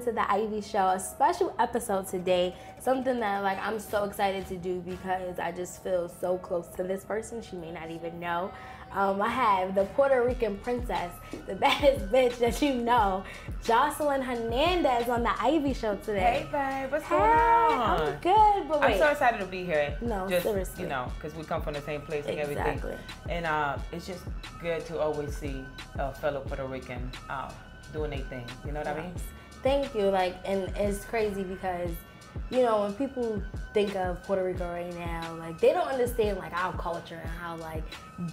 to the Ivy Show, a special episode today. Something that like I'm so excited to do because I just feel so close to this person. She may not even know. I have the Puerto Rican princess, the baddest bitch that you know, Joseline Hernandez on the Ivy Show today. Hey babe, what's going on? I'm good, but wait. I'm so excited to be here. No, just, seriously. You know, because we come from the same place and Exactly. everything. And it's just good to always see a fellow Puerto Rican doing their thing. You know what I mean? Thank you. Like, and it's crazy because, you know, when people think of Puerto Rico right now, like they don't understand like our culture and how like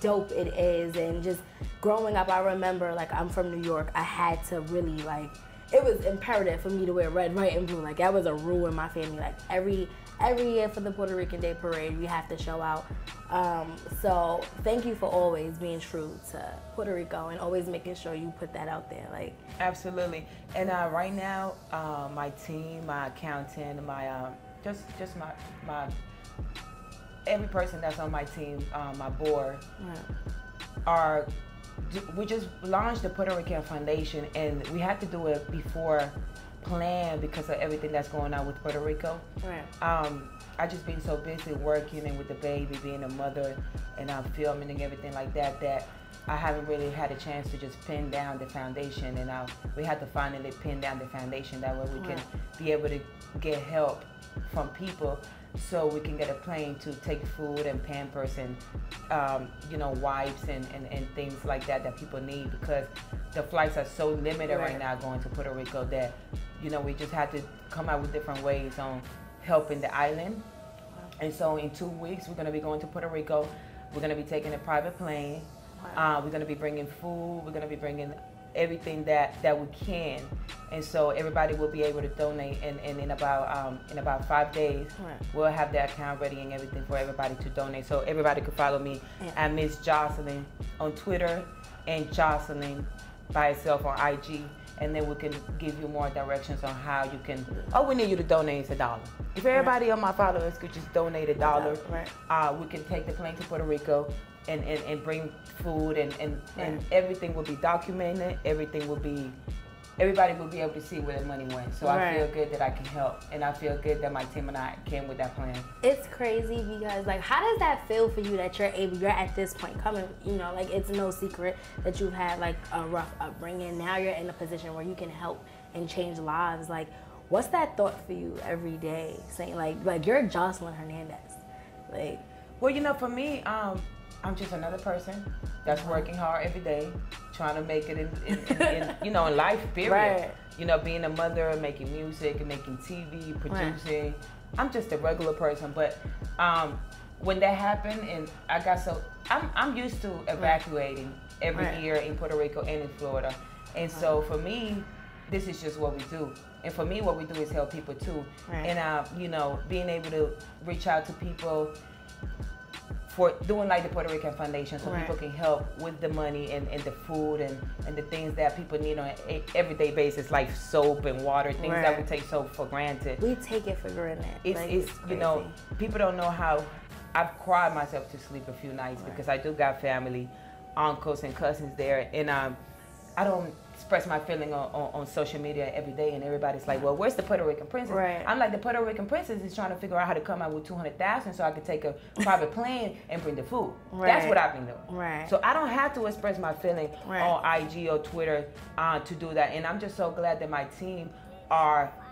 dope it is. And just growing up, I remember like I'm from New York. I had to really like, it was imperative for me to wear red, white, and blue. Like that was a rule in my family. Like every year for the Puerto Rican Day Parade, we have to show out. So thank you for always being true to Puerto Rico and always making sure you put that out there. Like absolutely. And right now, my team, my accountant, my just my every person that's on my team, my board, we just launched the Puerto Rican Foundation, and we had to do it before plan because of everything that's going on with Puerto Rico. Right. I just been so busy working and with the baby, being a mother, and filming and everything like that, that I haven't really had a chance to just pin down the foundation. And we had to finally pin down the foundation. That way we can be able to get help from people, so we can get a plane to take food and Pampers and you know, wipes and things like that people need, because the flights are so limited right now going to Puerto Rico that, you know, we just had to come out with different ways on helping the island. And so in 2 weeks we're going to be going to Puerto Rico. We're going to be taking a private plane. We're going to be bringing food. We're going to be bringing everything that we can, and so everybody will be able to donate. And in about 5 days, we'll have the account ready and everything for everybody to donate. So everybody could follow me at Miss Joseline on Twitter and Joseline by itself on IG, and then we can give you more directions on how you can. All we need you to donate is $1. If everybody on my followers could just donate $1, we can take the plane to Puerto Rico and bring food and everything will be documented. Everybody will be able to see where the money went. So I feel good that I can help, and I feel good that my team and I came with that plan. It's crazy because like, how does that feel for you that you're at this point coming, you know, like it's no secret that you've had like a rough upbringing. Now you're in a position where you can help and change lives. Like, what's that thought for you every day, saying like you're Joseline Hernandez? Like, well, you know, for me, I'm just another person that's working hard every day, trying to make it in you know, in life, period. Right. You know, being a mother, making music, and making TV, producing. I'm just a regular person. But when that happened, and I got I'm used to evacuating every year in Puerto Rico and in Florida. And so for me, this is just what we do. And for me, what we do is help people too. And you know, being able to reach out to people for doing like the Puerto Rican Foundation, so people can help with the money and the food and the things that people need on an everyday basis, like soap and water, things that we take so for granted. We take it for granted. It's you know, people don't know how I've cried myself to sleep a few nights because I do got family, uncles and cousins there, and I don't express my feeling on social media every day, and everybody's like, well, where's the Puerto Rican princess? I'm like, the Puerto Rican princess is trying to figure out how to come out with $200,000 so I could take a private plane and bring the food. That's what I've been doing. So I don't have to express my feeling on IG or Twitter to do that. And I'm just so glad that my team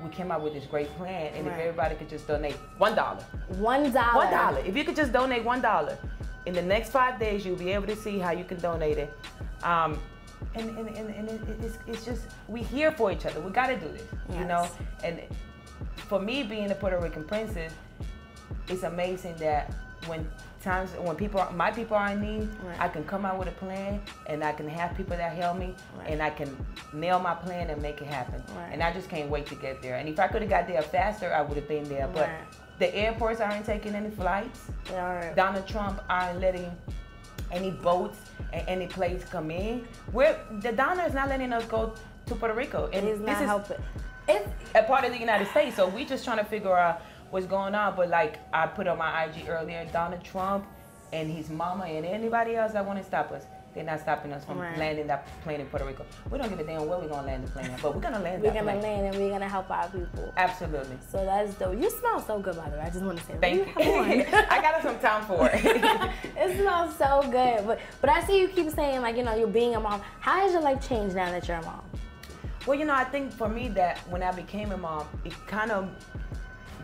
we came out with this great plan, and if everybody could just donate $1. $1. If you could just donate $1, in the next 5 days you'll be able to see how you can donate it. And it's just, we here for each other. We got to do this, you know. And for me, being a Puerto Rican princess, it's amazing that when my people are in need, I can come out with a plan, and I can have people that help me, and I can nail my plan and make it happen. And I just can't wait to get there. And if I could have got there faster, I would have been there. But the airports aren't taking any flights. Donald Trump aren't letting any boats and any planes come in. The Donna is not letting us go to Puerto Rico. And this is helping. It's a part of the United States, so we just trying to figure out what's going on. But like I put on my IG earlier, Donald Trump and his mama and anybody else that want to stop us, they're not stopping us from landing that plane in Puerto Rico. We don't give a damn where we're gonna land the plane at, but we're gonna land that plane. We're gonna land and we're gonna help our people. Absolutely. So that's dope. You smell so good, by the way. I just want to say. Thank you. I got some time for it. It smells so good. But I see you keep saying, like, you know, you're being a mom. How has your life changed now that you're a mom? Well, you know, I think for me that when I became a mom, it kind of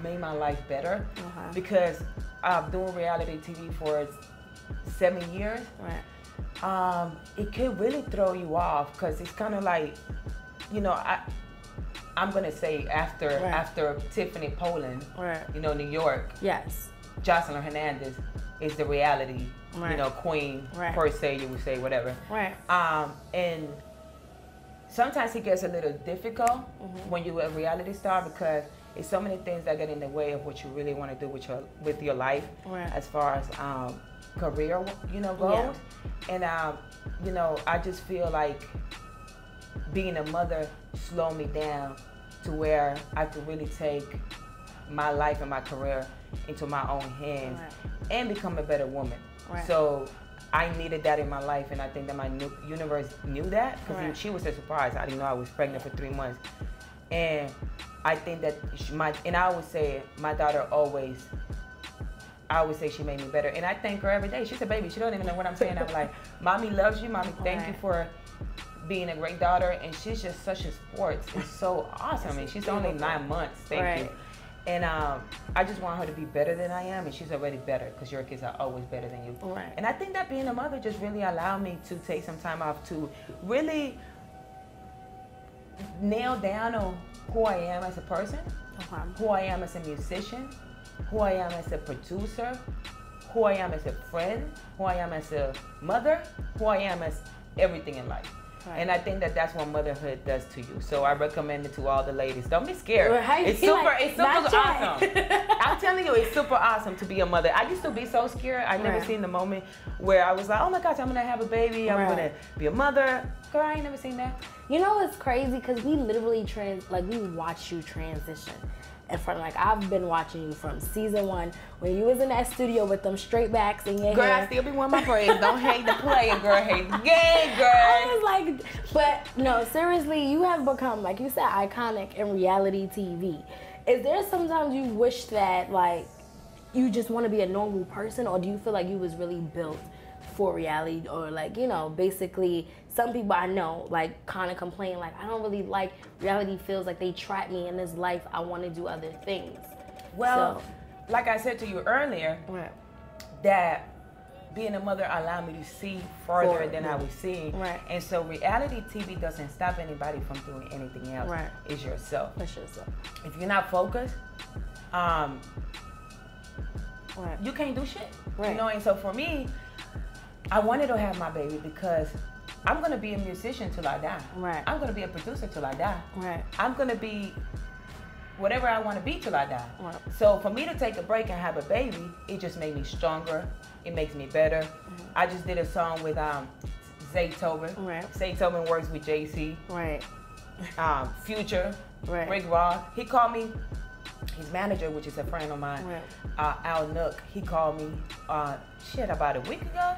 made my life better because I've doing reality TV for 7 years. Right. It could really throw you off because it's kind of like, you know, I'm gonna say after Tiffany Poland, you know, New York. Yes. Joseline Hernandez is the reality, you know, queen per se. You would say whatever. Right. And sometimes it gets a little difficult when you're a reality star because it's so many things that get in the way of what you really want to do with your life, as far as career, you know, goes. And you know, I just feel like being a mother slowed me down to where I could really take my life and my career into my own hands and become a better woman. So I needed that in my life, and I think that my universe knew that because she was a surprise. I didn't know I was pregnant for 3 months, and I think that and I always say my daughter I always say she made me better, and I thank her every day. She's a baby; she don't even know what I'm saying. I'm like, "Mommy loves you, Mommy. Thank you for being a great daughter." And she's just such a sport. It's so awesome, and she's only 9 months. Thank you. And I just want her to be better than I am, and she's already better because your kids are always better than you. And I think that being a mother just really allowed me to take some time off to really nail down on who I am as a person, who I am as a musician, who I am as a producer, who I am as a friend, who I am as a mother, who I am as everything in life. And I think that that's what motherhood does to you. So I recommend it to all the ladies. Don't be scared. It's super awesome. I'm telling you, it's super awesome to be a mother. I used to be so scared. I never seen the moment where I was like, oh my gosh, I'm gonna have a baby. I'm gonna be a mother. Girl, I ain't never seen that. You know what's crazy? Because we literally we watch you transition. And from I've been watching you from season 1 when you was in that studio with them straight backs in your hair. Girl, I still be wearing my braids. Don't hate the player, girl. Hate the game, girl. I was like, but no, seriously, you have become, like you said, iconic in reality TV. Is there sometimes you wish that you just want to be a normal person, or do you feel like you was really built for reality, or basically some people I know kind of complain I don't really like reality, feels like they trap me in this life, I want to do other things. Well, like I said to you earlier, that being a mother allowed me to see further than I was seeing. And so reality TV doesn't stop anybody from doing anything else. It's yourself. It's yourself. If you're not focused, you can't do shit. You know, and so for me, I wanted to have my baby because I'm gonna be a musician till I die. I'm gonna be a producer till I die. I'm gonna be whatever I want to be till I die. So for me to take a break and have a baby, it just made me stronger. It makes me better. I just did a song with Zaytoven. Zaytoven works with JC. Future. Rick Ross. He called me. His manager, which is a friend of mine, Al Nook, he called me about a week ago.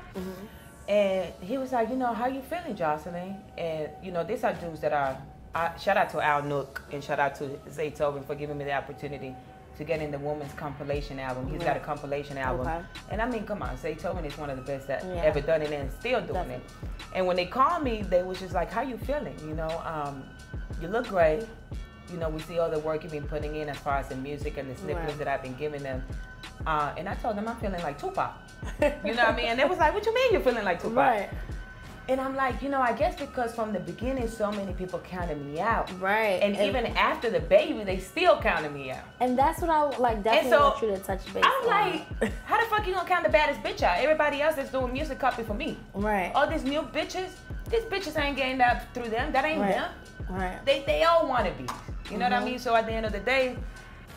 And he was like, how you feeling, Joseline? And, these are dudes that are, shout out to Al Nook and shout out to Zaytoven for giving me the opportunity to get in the woman's compilation album. He's got a compilation album. And I mean, come on, Zaytoven is one of the best that ever done it and still doing it. And when they called me, they was just like, how you feeling? You look great. We see all the work you've been putting in as far as the music and the snippets that I've been giving them. And I told them I'm feeling like Tupac. You know what I mean? And they was like, what you mean you're feeling like Tupac? And I'm like, I guess because from the beginning, so many people counted me out. And even after the baby, they still counted me out. And that's what I definitely want you to touch base I'm like, how the fuck you gonna count the baddest bitch out? Everybody else that's doing music copy for me. All these new bitches, these bitches ain't getting that through them. That ain't them. They all want to be. You know what I mean? So at the end of the day,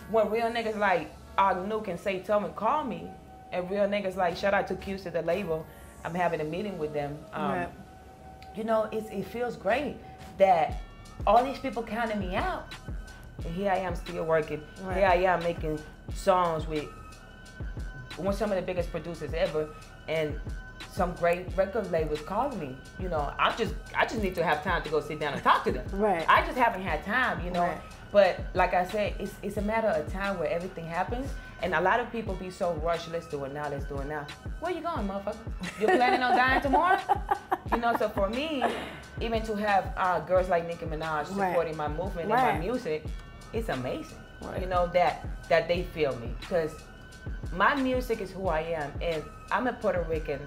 when real niggas like Nuke and Zaytoven call me, and real niggas like, shout out to Q's to the label, I'm having a meeting with them. It feels great that all these people counted me out. And here I am still working. Here I am making songs with some of the biggest producers ever. And some great record labels calling me. You know, I just need to have time to go sit down and talk to them. Right. I just haven't had time, you know. Right. But like I said, it's a matter of time where everything happens. And a lot of people be so rushed, let's do it now, let's do it now. Where you going, motherfucker? You're planning on dying tomorrow? You know, so for me, even to have girls like Nicki Minaj supporting my movement and my music, it's amazing. Right. You know, that they feel me. Because my music is who I am. And I'm a Puerto Rican.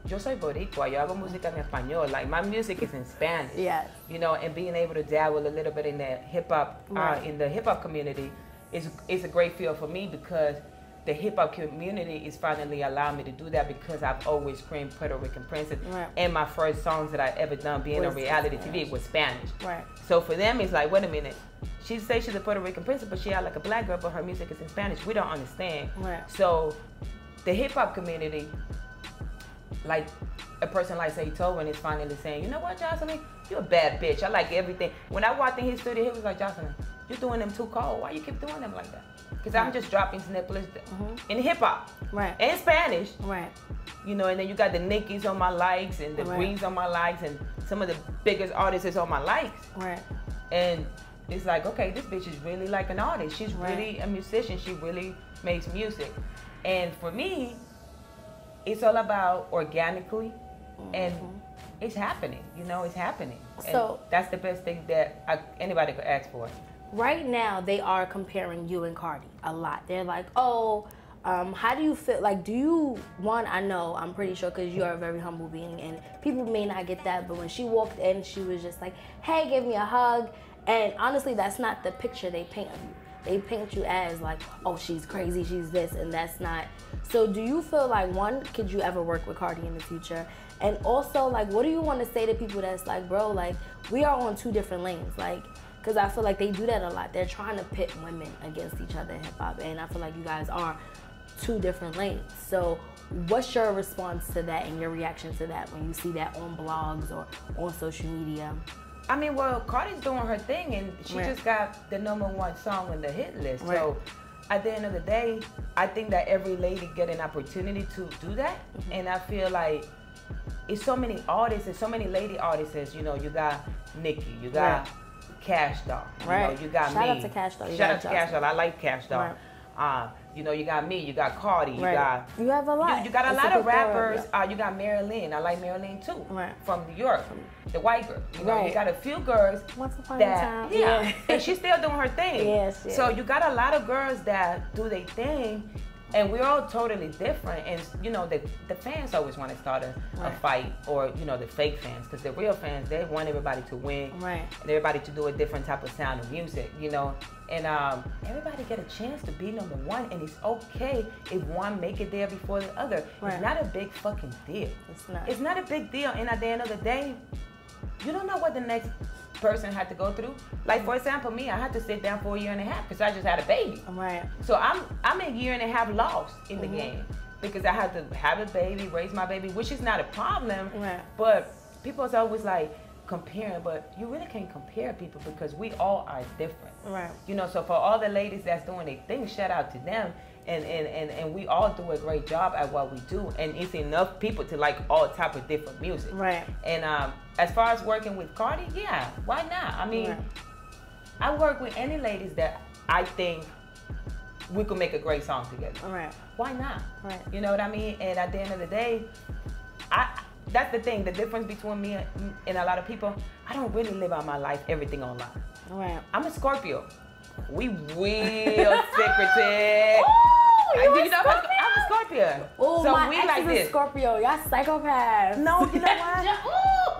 Yo soy boricua, yo hago música en español. Like, my music is in Spanish. Yes. You know, and being able to dabble a little bit in the hip-hop, in the hip-hop community is a great feel for me, because the hip-hop community is finally allowing me to do that, because I've always screamed Puerto Rican princess. Right. And my first songs that I ever done being on reality TV was Spanish. Right. So for them, it's like, wait a minute. She says she's a Puerto Rican princess, but she out like a black girl, but her music is in Spanish. We don't understand. Right. So the hip-hop community, like a person like say Tobin is finally saying, you know what, Joseline, you're a bad bitch. I like everything. When I walked in his studio, he was like, Joseline, you're doing them too cold. Why you keep doing them like that? Because I'm just dropping snippets in hip hop, and Spanish, you know. And then you got the Nickies on my likes, and the Greens on my likes, and some of the biggest artists is on my likes. And it's like, okay, this bitch is really like an artist. She's really a musician. She really makes music. And for me, it's all about organically, and it's happening. You know, it's happening. So and that's the best thing that anybody could ask for. Right now, they are comparing you and Cardi a lot. They're like, oh, how do you feel? Like, do you, I know, I'm pretty sure, because you are a very humble being, and people may not get that, but when she walked in, she was just like, hey, give me a hug. And honestly, that's not the picture they paint of you. They paint you as like, oh, she's crazy, she's this, and that's not. So do you feel like, one, could you ever work with Cardi in the future? And also, like, what do you want to say to people that's like, bro, like, we are on two different lanes, like, because I feel like they do that a lot. They're trying to pit women against each other in hip-hop, and I feel like you guys are two different lanes. So what's your response to that and your reaction to that when you see that on blogs or on social media? I mean, well, Cardi's doing her thing, and she just got the #1 song on the hit list. So at the end of the day, I think that every lady get an opportunity to do that. And I feel like it's so many artists and so many lady artists. You know, you got Nicki, you got Cash Doll, you know, you got me. Shout out to Cash Doll. Shout out to Cash Doll. I like Cash Doll. You know, you got me, you got Cardi, you got... You have a lot. You got a lot of rappers. You got Marilyn. I like Marilyn too. From New York, the white girl. You know, you got a few girls Once upon a time. Yeah, and she's still doing her thing. Yes. So you got a lot of girls that do their thing, and we're all totally different. And you know, the fans always want to start a fight, or you know, the fake fans, because the real fans, they want everybody to win, and everybody to do a different type of sound of music, you know. And everybody get a chance to be #1, and it's okay if one make it there before the other. It's not a big fucking deal. It's not. It's not a big deal. And at the end of the day, you don't know what the next person had to go through. Like, for example, me, I had to sit down for a 1.5 years because I just had a baby. So I'm a 1.5 years lost in the game, because I had to have a baby, raise my baby, which is not a problem. But people are always like comparing, but you really can't compare people, because we all are different. You know, so for all the ladies that's doing their thing, shout out to them. And we all do a great job at what we do, and it's enough people to like all type of different music. And as far as working with Cardi, yeah, why not? I mean, I work with any ladies that I think we could make a great song together. Why not? You know what I mean? And at the end of the day, that's the thing, the difference between me and a lot of people. I don't really live out my life, everything online. I'm a Scorpio. We real secretive. You know, I'm a Scorpio. Oh, so my we ex like is this. a Scorpio. Y'all psychopaths. No, you know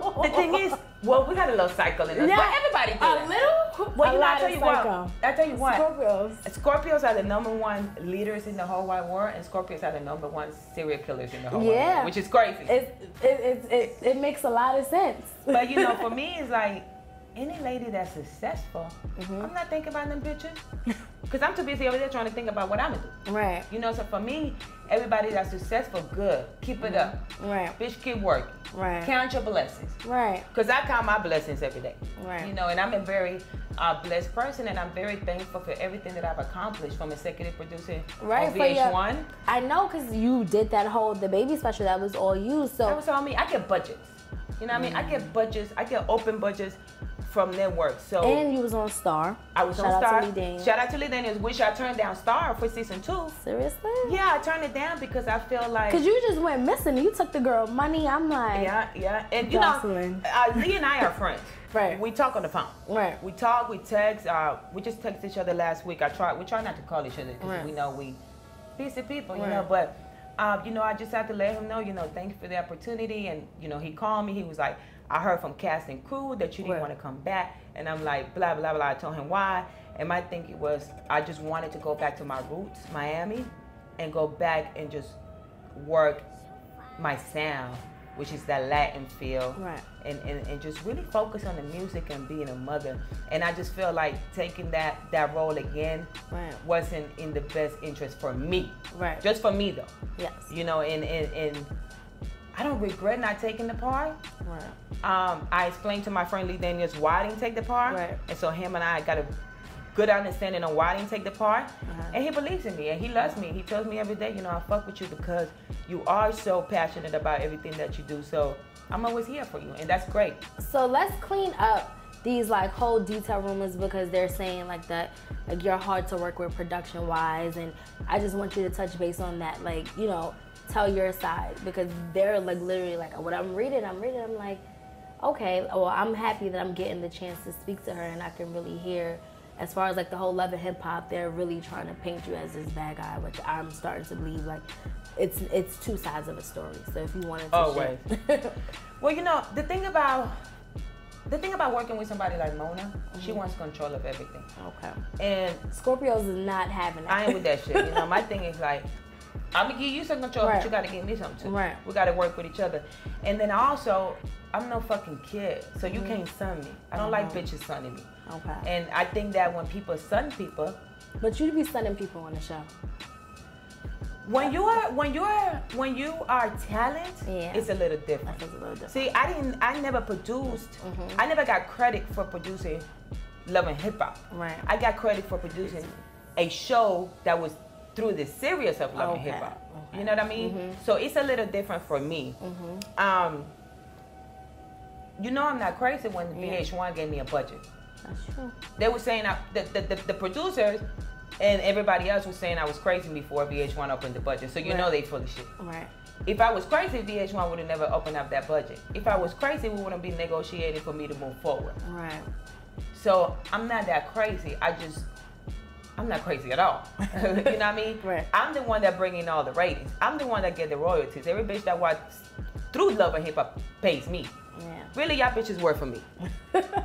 what? The thing is, well, we got a little cycle in us, but everybody does. A little? Well, you know, I tell you what. Scorpios. Scorpios are the #1 leaders in the whole wide world, and Scorpios are the #1 serial killers in the whole wide world, which is crazy. It makes a lot of sense. But you know, for me, it's like, any lady that's successful, I'm not thinking about them bitches. Because I'm too busy over there trying to think about what I'm going to do. Right. You know, so for me, everybody that's successful, good. Keep it up. Right. Bitch, keep working. Right. Count your blessings. Right. Because I count my blessings every day. Right. You know, and I'm a very blessed person, and I'm very thankful for everything that I've accomplished from executive producer on VH1. I know, because you did the baby special. That was all you. So that was all me. I get budgets. You know what I mean? I get budgets. I get open budgets from network. So and you was on Star. I was on Star. Shout out to Lee Daniels, which I turned down Star for season 2. Seriously? Yeah, I turned it down because I feel like because you just went missing. You took the girl money. I'm like, yeah, and you Joseline. know, Lee and I are friends. Right. We talk on the phone. Right. We talk. We text. We just text each other last week. We try not to call each other because we know we busy people. You know, but you know, I just have to let him know. You know, thank you for the opportunity. And you know, he called me. He was like, I heard from cast and crew that you didn't want to come back. And I'm like, blah, blah, blah. I told him why. And my thinking was, I just wanted to go back to my roots, Miami, and go back and just work my sound, which is that Latin feel. Right. And just really focus on the music and being a mother. And I just feel like taking that role again wasn't in the best interest for me. Right. Just for me, though. Yes. You know, and I don't regret not taking the part. Right. I explained to my friend Lee Daniels why I didn't take the part. Right. And so him and I got a good understanding on why I didn't take the part. And he believes in me and he loves me. He tells me every day, you know, I fuck with you because you are so passionate about everything that you do. So I'm always here for you, and that's great. So let's clean up these like whole detail rumors, because they're saying like that, like you're hard to work with production wise, and I just want you to touch base on that, like, you know, tell your side, because they're like literally like what I'm reading, I'm like, okay, well, I'm happy that I'm getting the chance to speak to her, and I can really hear, as far as like the whole Love and Hip Hop, they're really trying to paint you as this bad guy, which I'm starting to believe like it's two sides of a story. So if you wanted to always. Well, you know, the thing about working with somebody like Mona, she wants control of everything. Okay. And Scorpios is not having that. I ain't with that shit. You know, my thing is like, I'm gonna give you some control, but you gotta give me something too. Right. We gotta work with each other. And then also, I'm no fucking kid, so you can't son me. I don't like bitches sonning me. Okay. And I think that when people son people, but you be sonning people on the show. When you are talent, it's a little different. That's a little different. See, I never produced. I never got credit for producing Love and Hip Hop. Right. I got credit for producing a show that was through the series of Love and Hip Hop. Okay. You know what I mean? So it's a little different for me. You know, I'm not crazy when VH1 gave me a budget. That's true. They were saying the producers and everybody else was saying I was crazy before VH1 opened the budget. So you know they full of shit. Right. If I was crazy, VH1 would have never opened up that budget. If I was crazy, we wouldn't be negotiating for me to move forward. Right. So I'm not that crazy. I'm not crazy at all. You know what I mean? Right. I'm the one that bring in all the ratings. I'm the one that get the royalties. Every bitch that watch through Love and Hip Hop pays me. Yeah. Really, y'all bitches work for me.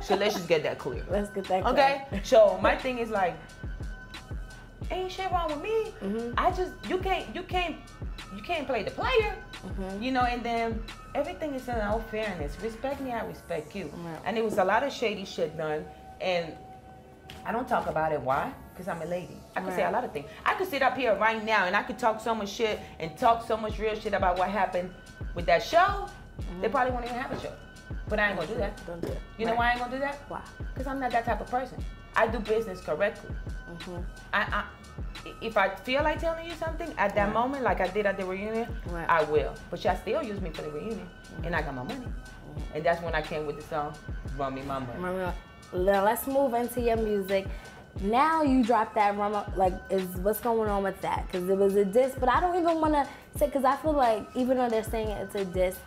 So let's just get that clear. Let's get that clear. Okay? So my thing is like, ain't shit wrong with me. I just, you can't play the player. You know, and then everything is in all fairness. Respect me, I respect you. Right. And it was a lot of shady shit done, and I don't talk about it. Why? Because I'm a lady. I could say a lot of things. I could sit up here right now and I could talk so much shit and talk so much real shit about what happened with that show. They probably won't even have a show. But I ain't gonna do that. Don't do it. You know why I ain't gonna do that? Why? Because I'm not that type of person. I do business correctly. If I feel like telling you something at that moment, like I did at the reunion, I will. But y'all still use me for the reunion, and I got my money. And that's when I came with the song, Run Me My Money. Now let's move into your music. Now you dropped that what's going on with that? Because it was a diss, but I don't even want to say, because I feel like even though they're saying it's a diss,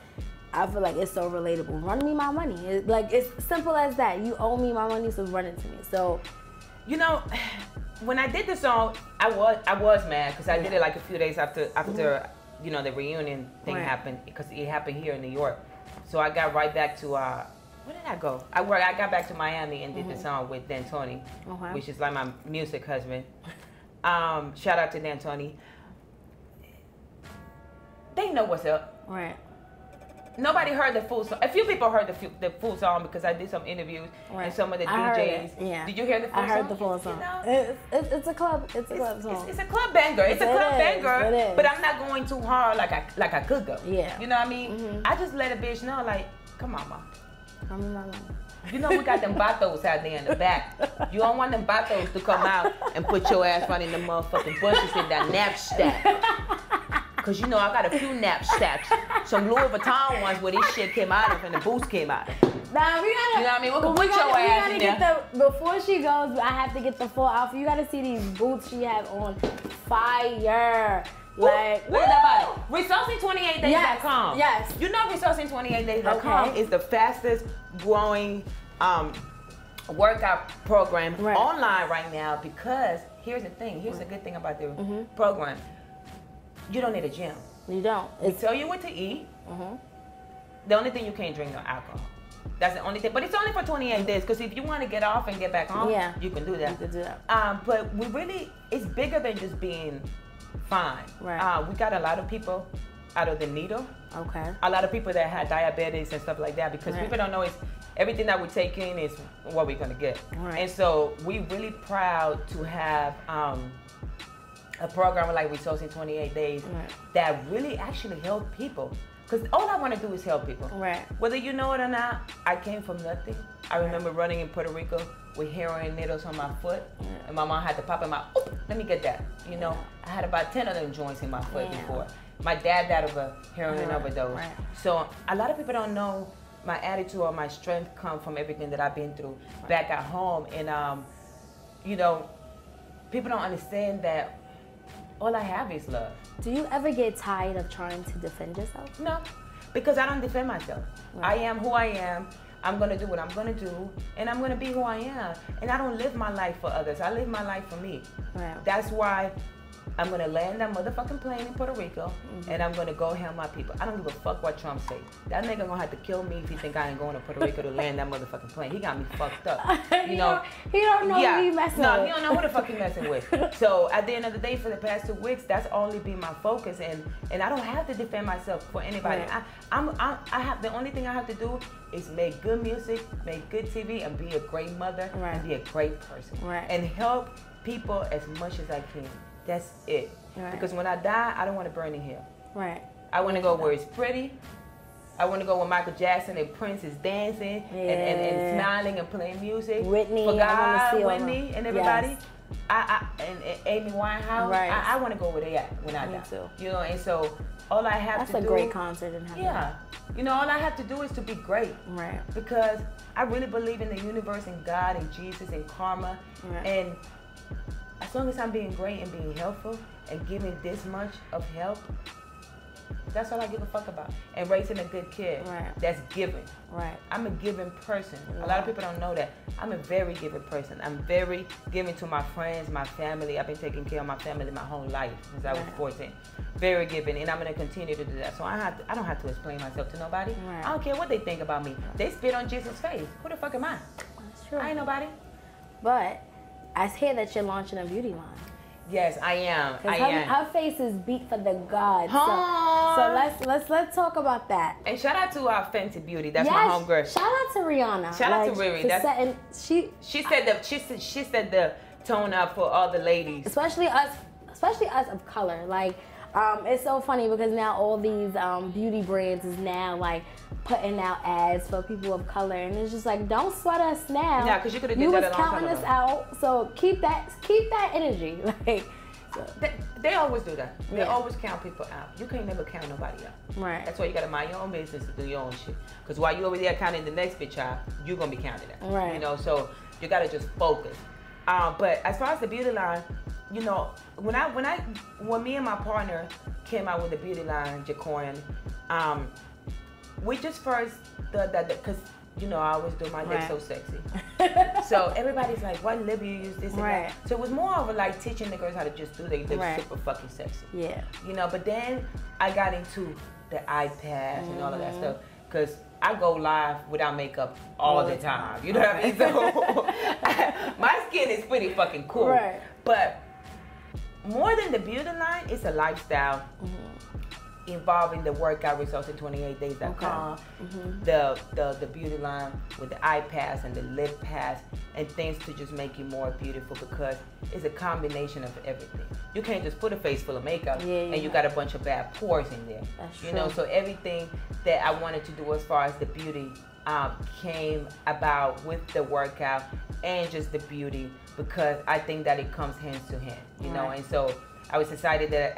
I feel like it's so relatable. Run me my money. It's simple as that. You owe me my money, so run it to me. So, you know, when I did the song, I was mad because I did it like a few days after you know, the reunion thing happened, because it happened here in New York. So I got right back to where did I go? I got back to Miami and did the song with Dan Tony, which is like my music husband. Shout out to Dan Tony. They know what's up. Right. nobody heard the full song. A few people heard the full song because I did some interviews and some of the DJs. Yeah. Did you hear the full song? I heard the full song. You know? It's a club song. It's a club banger. It's a club banger. It is. But I'm not going too hard like I could go. Yeah. You know what I mean? I just let a bitch know, like, come on, mom. Come on. You know we got them batos out there in the back. You don't want them batos to come out and put your ass running the motherfucking bushes in that knapsack. Cause you know I got a few knapsacks. Some Louis Vuitton ones where this shit came out of and the boots came out of. Nah, we gotta. You know what I mean? We can put your ass in there. Before she goes, I have to get the full outfit. You gotta see these boots she have on. Fire. Like, what is that about? Resourcing28days.com. Yes. You know Resourcing28days.com is the fastest growing workout program online right now because here's the thing. Here's the good thing about the program. You don't need a gym. You don't. We tell you what to eat. The only thing you can't drink no alcohol. That's the only thing. But it's only for 28 days because if you want to get off and get back on, you can do that. You can do that. But we really, it's bigger than just being fine. Right. We got a lot of people out of the needle. Okay. A lot of people that had diabetes and stuff like that because people don't know it's everything that we take in is what we're gonna get. Right. And so we really proud to have a program like Resourcing 28 Days that really actually help people. Because all I want to do is help people. Right. Whether you know it or not, I came from nothing. I remember running in Puerto Rico with heroin needles on my foot. And my mom had to pop them out. Oop, let me get that. You know, I had about 10 of them joints in my foot before. My dad died of a heroin overdose. Right. So a lot of people don't know my attitude or my strength come from everything that I've been through back at home. And, you know, people don't understand that all I have is love. Do you ever get tired of trying to defend yourself? No, because I don't defend myself. Right. I am who I am. I'm gonna do what I'm gonna do, and I'm gonna be who I am. And I don't live my life for others. I live my life for me. Right. That's why I'm gonna land that motherfucking plane in Puerto Rico, and I'm gonna go help my people. I don't give a fuck what Trump say. That nigga gonna have to kill me if he think I ain't going to Puerto Rico to land that motherfucking plane. He got me fucked up. You know. He don't know who he messing with. No, he don't know who the fuck he messing with. So at the end of the day, for the past 2 weeks, that's only been my focus, and I don't have to defend myself for anybody. Right. I have the only thing I have to do is make good music, make good TV, and be a great mother, and be a great person, and help people as much as I can. That's it. Right. Because when I die, I don't want to burn in hell. Right. I want to go where it's pretty. I want to go where Michael Jackson and Prince is dancing and smiling and playing music. Whitney, for God, I see Whitney, and everybody. Yes. and Amy Winehouse. Right. I want to go where they at when I die. Too. You know, and so all I have to do. That's a great concert in heaven. Yeah. You know, all I have to do is to be great. Right. Because I really believe in the universe and God and Jesus and karma. Right. And as long as I'm being great and being helpful and giving this much of help, that's all I give a fuck about. And raising a good kid that's giving. Right. I'm a giving person. A lot of people don't know that. I'm a very giving person. I'm very giving to my friends, my family. I've been taking care of my family my whole life since I was 14. Very giving, and I'm gonna continue to do that. So I don't have to explain myself to nobody. I don't care what they think about me. They spit on Jesus' face. Who the fuck am I? That's true. I ain't nobody. But I hear that you're launching a beauty line. Yes, I am. I am. Her face is beat for the gods. So let's talk about that. And shout out to our Fenty Beauty. That's my homegirl. Shout out to Rihanna. Shout out to Riri. She set the tone up for all the ladies. Especially us of color. Like, it's so funny because now all these beauty brands is now like putting out ads for people of color, and it's just like, don't sweat us now. Yeah, because you could have did that a long time ago. You was counting us out, so keep that energy. Like, so. They always do that. They always count people out. You can't never count nobody out. Right. That's why you gotta mind your own business to do your own shit. Because while you over there counting the next bitch out, you're gonna be counted out. Right. You know, so you gotta just focus. But as far as the beauty line, you know, when me and my partner came out with the beauty line, Jacorian, we just first because you know I always do my lips so sexy. So everybody's like, "What lip you use this and that?" So it was more of a, like teaching the girls how to just do their lips super fucking sexy. Yeah. You know, but then I got into the iPads and all of that stuff because I go live without makeup all the time. You know what I mean? So my skin is pretty fucking cool. Right. But more than the beauty line, it's a lifestyle. involving the workout results in 28days.com, the beauty line with the eye pads and the lip pads and things to just make you more beautiful, because it's a combination of everything. You can't just put a face full of makeup and you got a bunch of bad pores in there. That's true. You know, so everything that I wanted to do as far as the beauty came about with the workout and just the beauty, because I think that it comes hand to hand, you know, and so I was excited that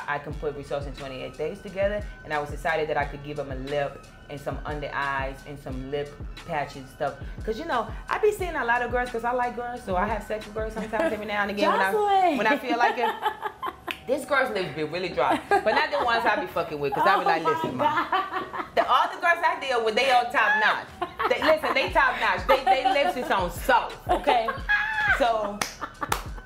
I can put results in 28 days together, and I was excited that I could give them a lip and some under eyes and some lip patches stuff. Because, you know, I be seeing a lot of girls, because I like girls, so I have sex with girls sometimes every now and again when I feel like it. This girl's lips be really dry, but not the ones I be fucking with, because I be like, listen, mom. All the girls I deal with, they all top notch. They top notch. They lips is on soft, okay? So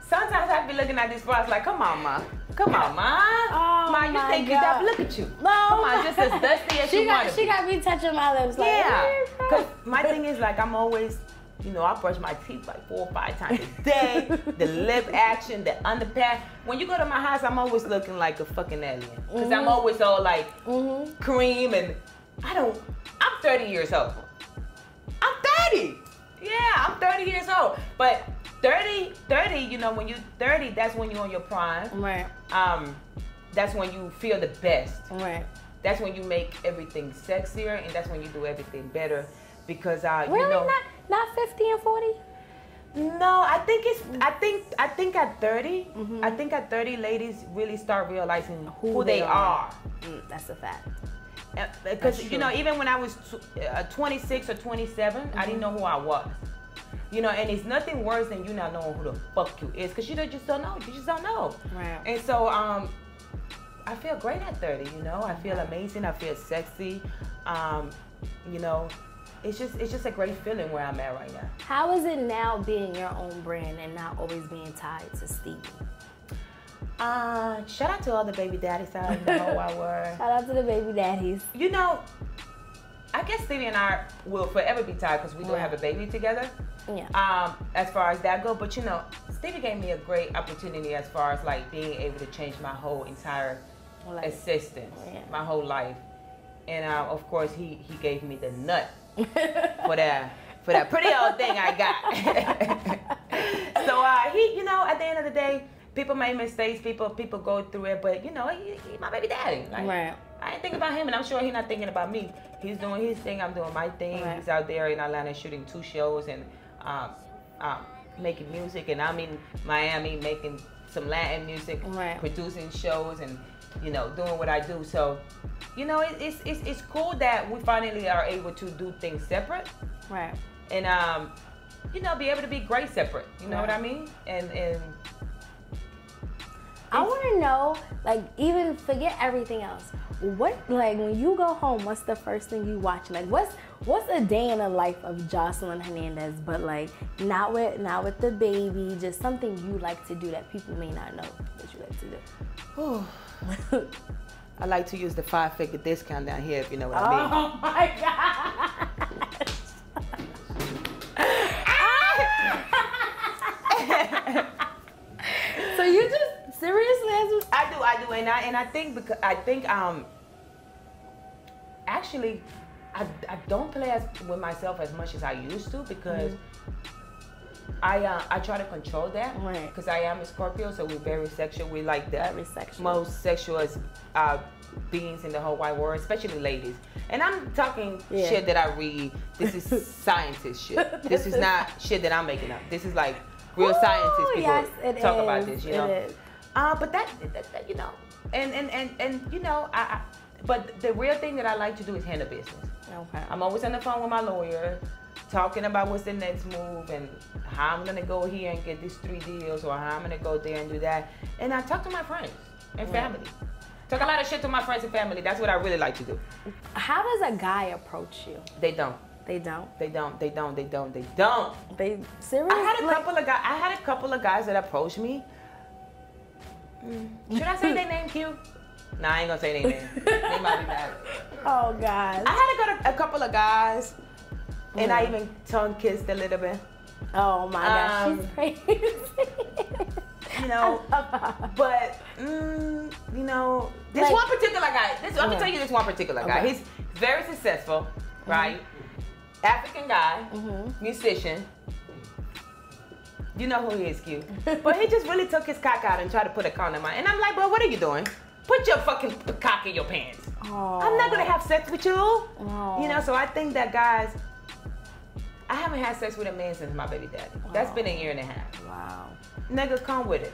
sometimes I be looking at these bras like, come on, ma. Come on, ma. Oh, ma, you think you that? Look at you. No. Come on, just as dusty as you want to be. She got me touching my lips. Like, yeah. Because my thing is, like, I'm always, you know, I brush my teeth like 4 or 5 times a day. The lip action, the underpad. When you go to my house, I'm always looking like a fucking alien. Because I'm always all like cream, and I'm 30 years old. I'm 30. Yeah, I'm 30 years old. But 30, you know, when you're 30, that's when you're on your prime. Right. That's when you feel the best. Right. That's when you make everything sexier, and that's when you do everything better. Because really? you know, not 50 and 40? No, I think it's I think at 30, I think at 30 ladies really start realizing who they are. That's a fact. Because, you know, even when I was 26 or 27, I didn't know who I was. You know, and it's nothing worse than you not knowing who the fuck you is, because you just don't know. You just don't know. Right. And so I feel great at 30, you know. I feel amazing. I feel sexy. You know, it's just a great feeling where I'm at right now. How is it now being your own brand and not always being tied to Stevie? Shout out to all the baby daddies out in the whole wide world. Shout out to the baby daddies. You know, I guess Stevie and I will forever be tied, because we don't have a baby together. Yeah. As far as that goes, but you know, Stevie gave me a great opportunity as far as like being able to change my whole entire existence, my whole life, and of course he gave me the nut for that pretty old thing I got. So he, you know, at the end of the day, people make mistakes, people go through it, but you know, he my baby daddy. Like, right. I ain't thinking about him, and I'm sure he's not thinking about me. He's doing his thing, I'm doing my thing. Right. He's out there in Atlanta shooting 2 shows and making music, and I'm in Miami making some Latin music, producing shows, and you know, doing what I do. So, you know, it's cool that we finally are able to do things separate, right? And you know, be able to be great separate. You know what I mean? And I want to know, like, even forget everything else. What, like, when you go home, what's the first thing you watch? Like, what's a day in the life of Joseline Hernandez, but like not with the baby, just something you like to do that people may not know that you like to do. I like to use the 5-figure discount down here, if you know what I mean. Oh my God. So you just seriously? I do, and I think actually I don't play with myself as much as I used to, because I try to control that, because I am a Scorpio, so we're very sexual. We like the most sexual beings in the whole wide world, especially ladies. And I'm talking shit that I read. This is scientist shit. This is not shit that I'm making up. This is like real scientists people talk about this, you know. But that you know, and you know, but the real thing that I like to do is handle business. Okay. I'm always on the phone with my lawyer, talking about what's the next move and how I'm gonna go here and get these 3 deals, or how I'm gonna go there and do that. And I talk to my friends and family. Talk a lot of shit to my friends and family. That's what I really like to do. How does a guy approach you? They don't. They don't. They don't. They seriously. I had a couple of guys that approached me. Should I say their name, Q? Nah, I ain't gonna say their name. They might be mad. Oh God. I had a couple of guys, and I even tongue kissed a little bit. Oh my gosh, she's crazy. you know. But you know, this Like, one particular guy. Let me tell you this one particular guy. Okay. He's very successful, right? African guy, musician. You know who he is, Q. But he just really took his cock out and tried to put a condom on. And I'm like, bro, what are you doing? Put your fucking cock in your pants. Aww. I'm not gonna have sex with you. Aww. You know, so I think that guys, I haven't had sex with a man since my baby daddy. That's been 1.5 years. Wow. Nigga, come with it.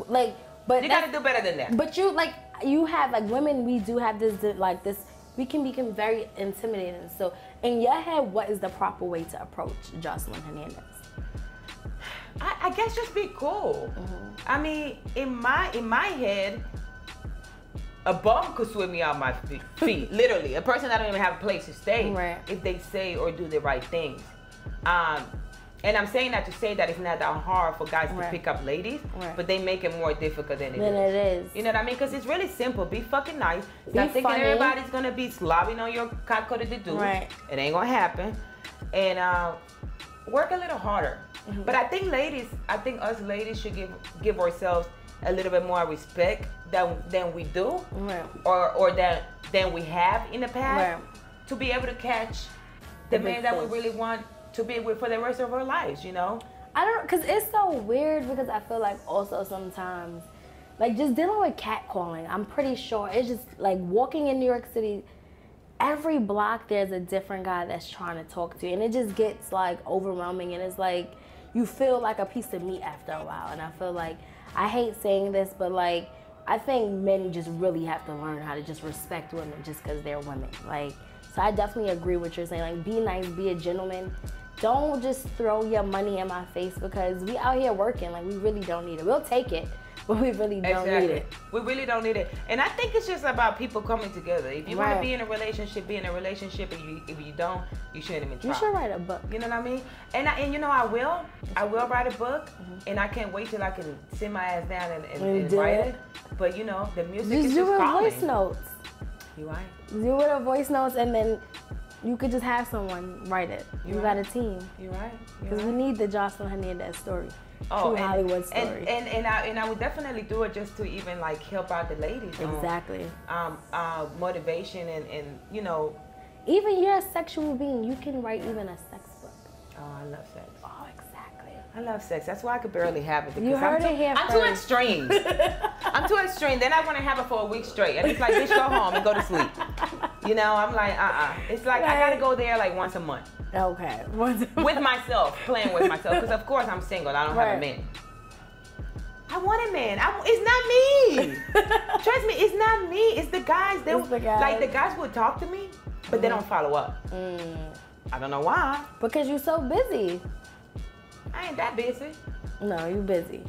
Like, but you gotta do better than that. But you have like women. We do have this like this. We can become very intimidating. So in your head, what is the proper way to approach Joseline Hernandez? I guess just be cool. I mean, in my head, a bum could sweep me out my feet. Literally, a person that don't even have a place to stay, if they say or do the right things. And I'm saying that to say that it's not that hard for guys to pick up ladies, but they make it more difficult than it is. You know what I mean? Because it's really simple. Be fucking nice. Stop thinking everybody's gonna be slobbing on your cock-coated dude. It ain't gonna happen. And work a little harder. But I think us ladies should give ourselves a little bit more respect than we do, or than we have in the past, to be able to catch the man that we really want to be with for the rest of our lives, you know? I don't, because it's so weird, because I feel like also sometimes, like just dealing with catcalling, I'm pretty sure it's just like walking in New York City, every block there's a different guy that's trying to talk to you, and it just gets like overwhelming, and it's like you feel like a piece of meat after a while. And I feel like, I hate saying this, but like I think men just really have to learn how to just respect women just because they're women. Like, so I definitely agree with what you're saying. Like, be nice, be a gentleman. Don't just throw your money in my face, because we out here working. Like, we really don't need it. We'll take it, but we really don't need it. We really don't need it. And I think it's just about people coming together. If you want to be in a relationship, be in a relationship. If you don't, you shouldn't even try. You should write a book. You know what I mean? And you know, I will write a book, and I can't wait till I can sit my ass down and write it. But you know, the music is just calling. Do it voice notes. You right. Do it a voice notes, and then you could just have someone write it. You got a team. You're right. Because we need the Joseline Hernandez story. True Hollywood story. And I would definitely do it just to even like help out the ladies. Exactly. Motivation and you know. Even you're a sexual being. You can write even a sex book. Oh, I love sex. Oh, exactly. I love sex. That's why I could barely have it. Because you heard it here I'm too extreme. I'm too extreme. Then I want to have it for a week straight. And it's like, bitch, go home and go to sleep. You know, I'm like, It's like, I got to go there like once a month. Okay. With myself, playing with myself. Because, of course, I'm single. I don't have a man. I want a man. It's not me. Trust me, it's not me. It's the guys. Like, the guys will talk to me, but they don't follow up. I don't know why. Because you're so busy. I ain't that busy. No, you busy.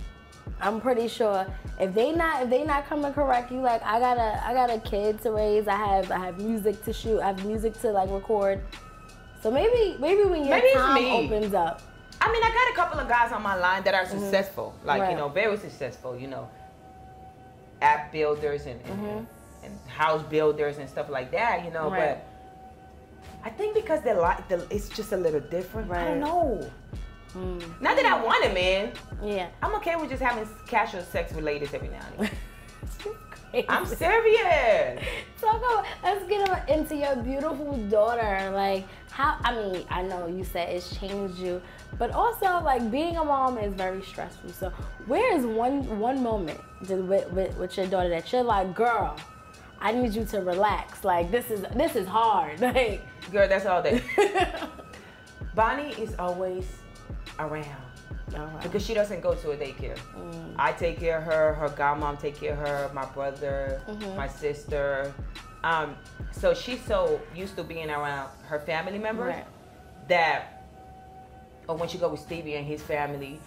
I'm pretty sure if they not coming correct, you like, I got a kid to raise. I have music to shoot. I have music to like record. So maybe when your time opens up. I mean, I got a couple of guys on my line that are successful, like you know, very successful. You know, app builders and house builders and stuff like that. You know, but I think because it's just a little different. I don't know. Not that I want it, man. Yeah. I'm okay with just having casual sex with ladies every now and then. I'm serious. Let's get into your beautiful daughter. Like, how, I mean, I know you said it's changed you, but also, like, being a mom is very stressful. So, where is one moment just with your daughter that you're like, girl, I need you to relax. Like, this is hard. Like, girl, that's all day. Bonnie is always around. Because she doesn't go to a daycare. I take care of her, her godmom take care of her, my brother, my sister. So she's so used to being around her family members that, or when she go with Stevie and his family,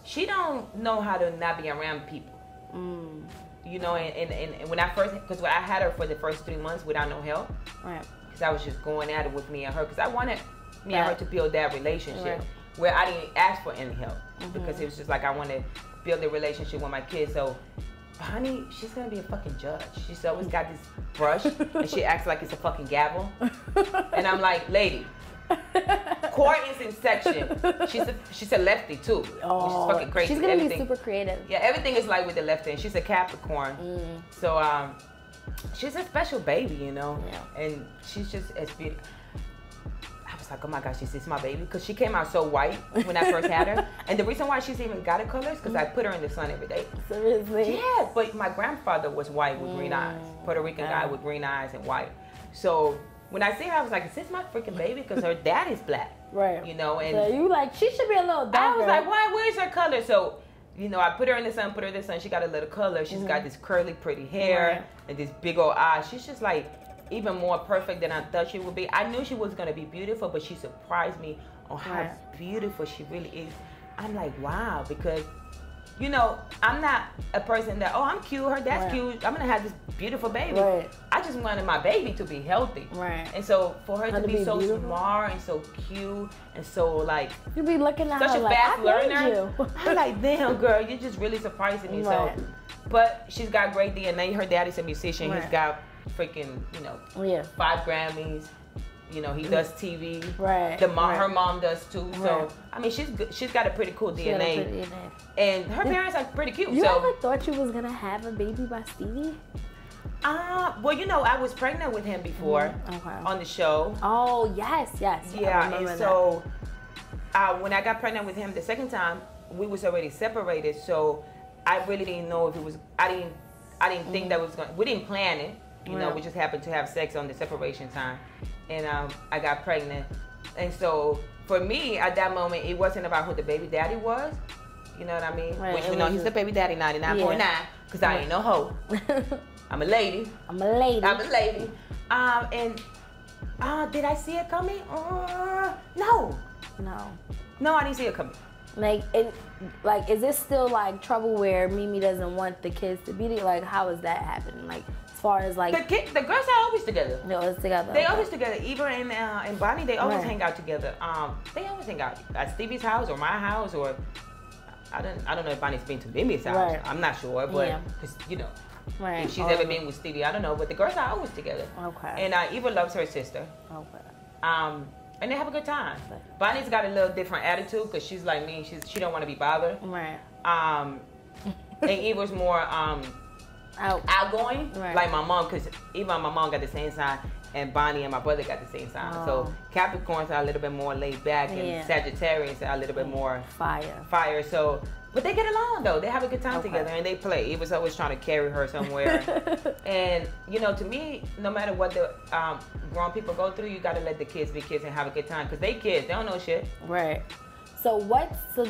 she don't know how to not be around people. You know, and when I had her for the first 3 months without no help, because I was just going at it with me and her, because I wanted me and her to build that relationship. Where I didn't ask for any help, because it was just like I want to build a relationship with my kids. So, honey, she's gonna be a fucking judge. She's always got this brush, and she acts like it's a fucking gavel. And I'm like, lady, core is in section. She's a lefty too, which is fucking crazy. She's gonna be super creative. Yeah, everything is like with the left hand. She's a Capricorn, so she's a special baby, you know. Yeah. And she's just as beautiful. I was like, oh my gosh, this is my baby, because she came out so white when I first had her. And the reason why she's even got a color is because I put her in the sun every day. Seriously? Yeah, but my grandfather was white with green eyes, Puerto Rican guy with green eyes and white. So when I see her, I was like, is this my freaking baby? Because her dad is black. Right. You know, and so you like, she should be a little darker. I was like, why? Where's her color? So, you know, I put her in the sun, She got a little color. She's got this curly, pretty hair and this big old eyes. She's just like even more perfect than I thought she would be. I knew she was going to be beautiful, but she surprised me on how beautiful she really is. I'm like, wow, because, you know, I'm not a person that, oh, I'm cute, her dad's cute, I'm going to have this beautiful baby. I just wanted my baby to be healthy. And so for her to be so smart and so cute and so like, you be looking at such her a like, fast learner. I'm like, damn, girl, you're just really surprising me. So, but she's got great DNA. Her daddy's a musician. He's got freaking, you know, 5 Grammys. You know, he does TV. Her mom does too. So I mean, she's got a pretty cool DNA. And her parents are pretty cute. You ever thought you was gonna have a baby by Stevie? Well, you know, I was pregnant with him before on the show. Oh yes. Yeah, and so when I got pregnant with him the second time, we was already separated. So I really didn't know if it was. I didn't think that was going. We didn't plan it. You know, we just happened to have sex on the separation time, and I got pregnant. And so for me, at that moment, it wasn't about who the baby daddy was. You know what I mean? Which we know he's the baby daddy 99.9, because I ain't no hoe. I'm a lady. I'm a lady. And did I see it coming? No. No, I didn't see it coming. Like, is this still like trouble where Mimi doesn't want the kids to be there? Like, how is that happening? Like, as far as like the girls are always together. They're always together. They always together. Eva and Bonnie, they always hang out together. They always hang out at Stevie's house or my house, or I don't know if Bonnie's been to Mimi's house. I'm not sure, but because you know. If she's ever been with Stevie, I don't know. But the girls are always together. And Eva loves her sister. And they have a good time. Bonnie's got a little different attitude because she's like me. She don't want to be bothered. And Eva's more outgoing, like my mom, because Eva and my mom got the same sign, and Bonnie and my brother got the same sign. So Capricorns are a little bit more laid back, and Sagittarians are a little bit more fire. So. But they get along though. They have a good time together and they play. Eva's always trying to carry her somewhere. And you know, to me, no matter what the grown people go through, you gotta let the kids be kids and have a good time, because they kids, they don't know shit. So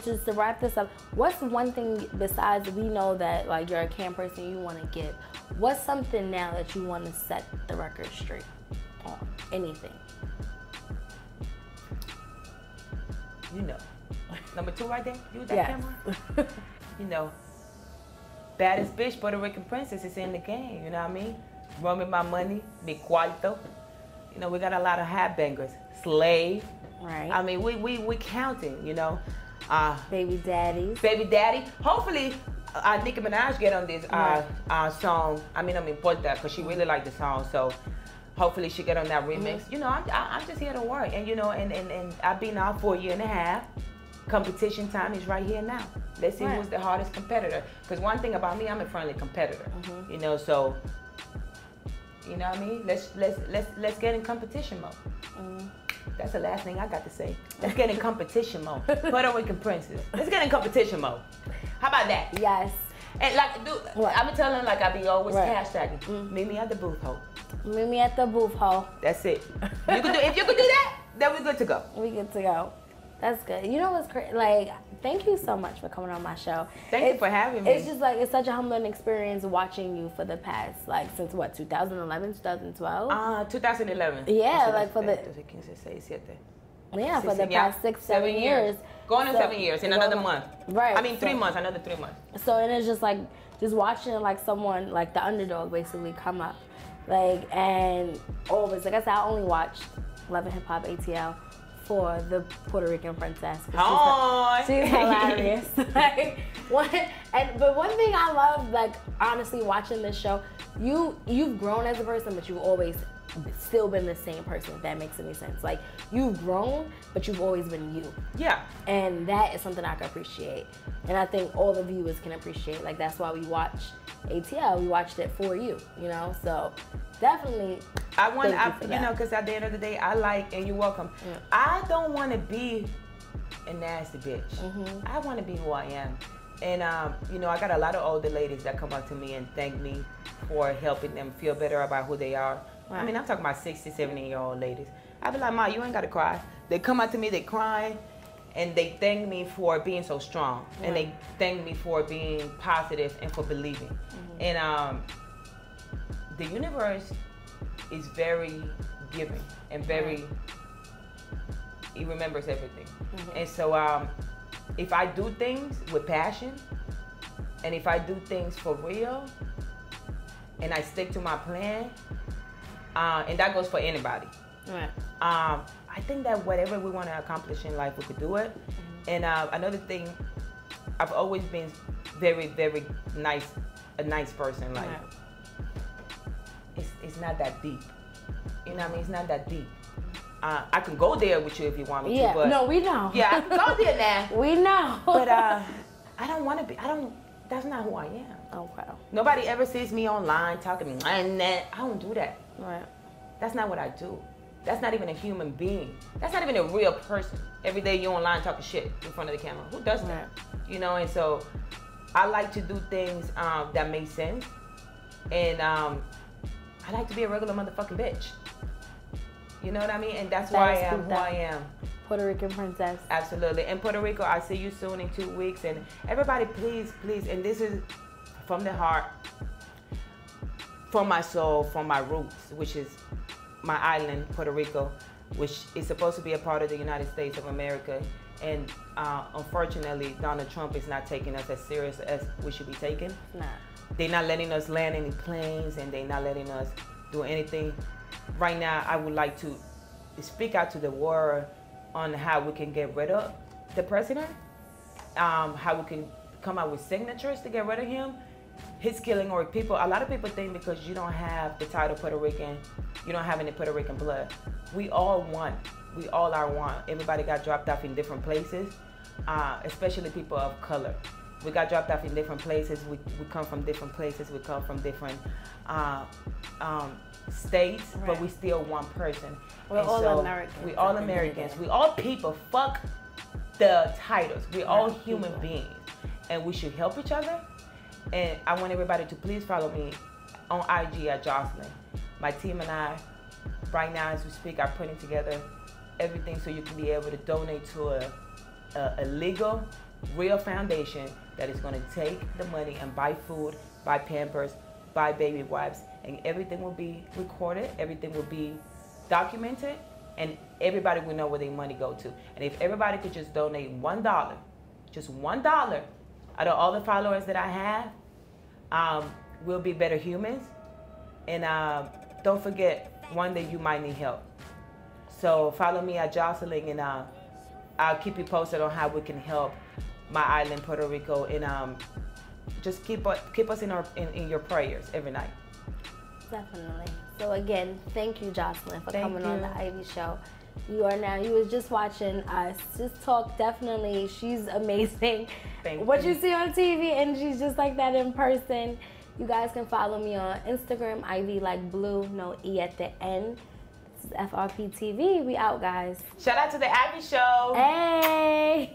just to wrap this up, what's one thing besides, we know that like you're a camp person, you want to give, what's something now that you want to set the record straight on? Anything. You know. Number 2 right there, you with that camera? You know, baddest bitch, Puerto Rican princess is in the game, you know what I mean? Run with my money, mi cuarto. You know, we got a lot of hat bangers. Slave. I mean, we counting, you know. Baby daddies. Baby daddy. Hopefully, Nicki Minaj get on this song. I mean, importa, because she really liked the song, so hopefully she get on that remix. You know, I'm just here to work, and you know, and I've been out for a year and a half. Competition time is right here now. Let's see who's the hardest competitor. Because one thing about me, I'm a friendly competitor. You know, so you know what I mean. Let's get in competition mode. That's the last thing I got to say. Let's get in competition mode. Puerto Rican princess. Let's get in competition mode. How about that? Yes. And like, dude, I've been telling like I be always hashtagging. Meet me at the booth, ho. Meet me at the booth, ho. That's it. If you could do that, then we're good to go. We good to go. That's good. You know what's crazy? Like, thank you so much for coming on my show. Thank you for having me. It's just like, it's such a humbling experience watching you for the past, like, since what, 2011, 2012? 2011. Yeah, like for the... Yeah, for the past 6-7 years. Going on 7 years in another month. Right. I mean, 3 months, another 3 months. So, and it's just like, just watching like someone, like the underdog basically come up. Like, and always, like I said, I only watched Love and Hip Hop ATL for the Puerto Rican princess. She's hilarious. Like, but one thing I love, like honestly, watching this show, you've grown as a person, but you always still been the same person, if that makes any sense. Like, you've grown, but you've always been you. Yeah. And that is something I can appreciate. And I think all the viewers can appreciate. Like, that's why we watch ATL. We watched it for you, you know? So definitely you know, because at the end of the day, I like, and you're welcome. Yeah. I don't want to be a nasty bitch. Mm-hmm. I want to be who I am. And, you know, I got a lot of older ladies that come up to me and thank me for helping them feel better about who they are. Wow. I mean, I'm talking about 60, 70-year-old ladies. I be like, Ma, you ain't got to cry. They come up to me, they crying, and they thank me for being so strong. Yeah. And they thank me for being positive and for believing. Mm-hmm. And the universe is very giving and very, it remembers everything. Mm-hmm. And so if I do things with passion, and if I do things for real, and I stick to my plan, and that goes for anybody. Right. I think that whatever we want to accomplish in life, we could do it. Mm-hmm. And another thing, I've always been very, very nice, a nice person. Like, it's not that deep. You know what I mean? It's not that deep. I can go there with you if you want me to. But no, we know. Yeah, I can go there now. We know. But I don't want to be. That's not who I am. Oh, wow. Nobody ever sees me online talking, and I don't do that. Right. That's not what I do. That's not even a human being. That's not even a real person. Every day you're online talking shit in front of the camera. Who does that? You know, and so I like to do things that make sense. And I like to be a regular motherfucking bitch. You know what I mean? And that's why I am who I am. Puerto Rican princess. Absolutely. In Puerto Rico, I'll see you soon in 2 weeks. And everybody, please, please, and this is from the heart, from my soul, from my roots, which is my island, Puerto Rico, which is supposed to be a part of the United States of America. And unfortunately, Donald Trump is not taking us as serious as we should be taken. Nah. They're not letting us land any planes, and they're not letting us do anything. Right now, I would like to speak out to the world on how we can get rid of the president, how we can come out with signatures to get rid of him. He's killing our people. A lot of people think because you don't have the title Puerto Rican, you don't have any Puerto Rican blood. We all one. We all are one. Everybody got dropped off in different places, especially people of color. We got dropped off in different places. We come from different places. We come from different states, right. But we still one person. We're all Americans. We all Americans. We all people. Fuck the titles. We all human beings, and we should help each other. And I want everybody to please follow me on IG at Joseline. My team and I, right now as we speak, are putting together everything so you can be able to donate to a legal, real foundation that is going to take the money and buy food, buy Pampers, buy baby wipes, and everything will be recorded, everything will be documented, and everybody will know where their money go to. And if everybody could just donate $1, just $1, out of all the followers that I have, we'll be better humans. And don't forget, one day you might need help. So follow me at Joseline, and I'll keep you posted on how we can help my island, Puerto Rico, and just keep us in your prayers every night. Definitely. So again, thank you, Joseline, for coming on the Ivy Show. You was just watching us just talk. Definitely, she's amazing. What you see on TV, and she's just like that in person. You guys can follow me on Instagram, Ivy like blue, no E at the end. This is FRP TV. We out, guys. Shout out to the Ivy Show. Hey.